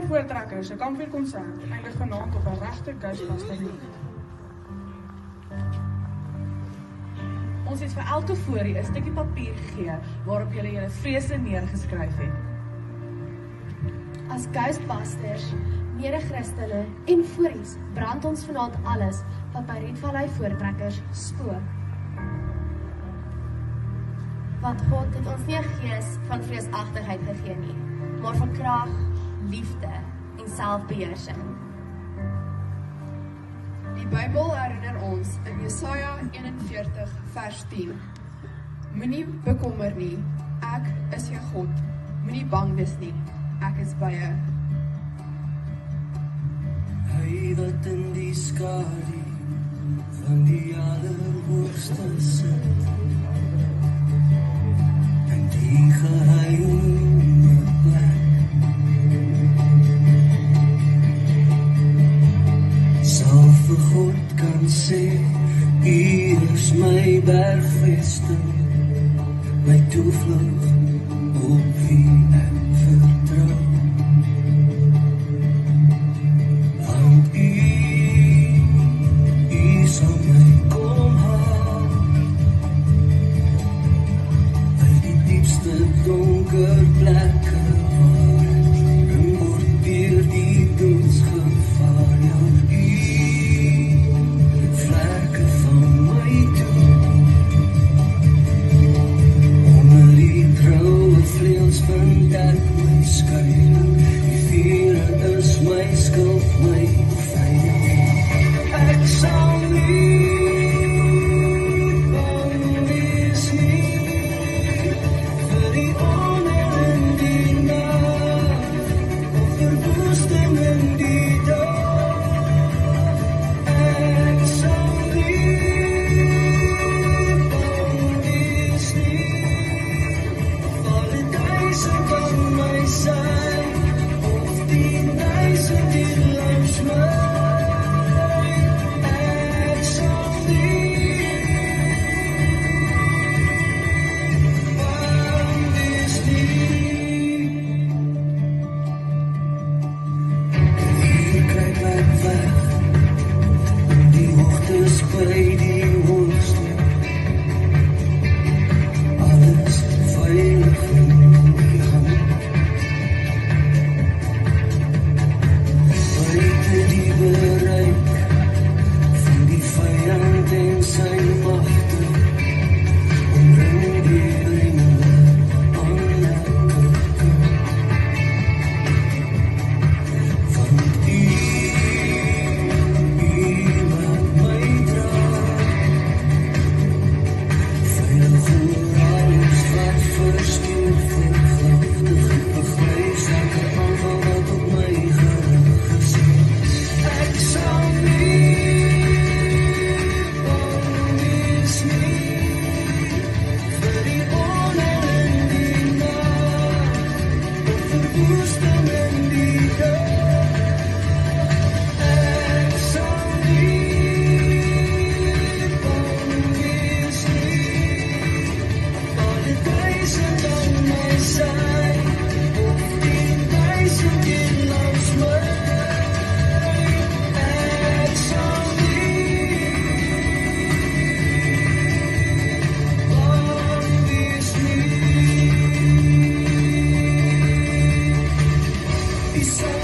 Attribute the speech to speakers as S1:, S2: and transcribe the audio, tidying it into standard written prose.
S1: Spotify voortrekkers, 'n kampvuurkonsert, eindig vanaand op 'n regte Ghostbuster manier.
S2: Ons het vir elke foorie 'n stukkie papier gegee waarop julle julle vrese neergeskryf het.
S3: As Ghostbusters, mede-Christene en foories brand ons vanaand alles wat by Rietvallei voortrekkers spook.
S4: Want God het ons nie 'n gees van vreesagtigheid gegee nie, maar van krag, liefde en selfbeheersing.
S5: Die Bybel herinner ons in Jesaja 41 vers 10. Moenie bekommer nie, ek is jou God. Moenie bang wees nie, ek is by jou.
S6: Hy wat in die skadu van die Allerhoogste sit, in die geheime plek, sal vir God kan sê, U is my bergvesting, my toevlug, op wie ek vertrou. Want U sal my kom haal, by die diepste donker plekke waar ek word deur die doodsgevaar. Ja, vlerke van my toe, onder die trouwe vleuels vind ek my skuil. Die vure is my skuld, my veilig. Ek sal nie bang wees nie, vir die onder in die nag, of verwoesting in die dag. Ek sal nie bang wees nie, of alle duisend aan my sy, of 10.000 hier langs my. Ek sal nie bang wees nie. Hier kruip ek weg, die hoogtes by die hoogste, alles veilig in die hand. Buite die bereik van die vyand en sy magte, omring die engele aan elke kant. Want U laat my dra, veilig oor alles wat verstuur, vergiftig, begrys elke aanval wat op my gerig is. Ek sal nie bang wees nie, vir die onder in die nag, of verwoesting in die dag. Ek sal nie bang wees nie, alle duisend aan my sy, of 10.000 hier langs my. Ek sal nie bang wees nie. U sal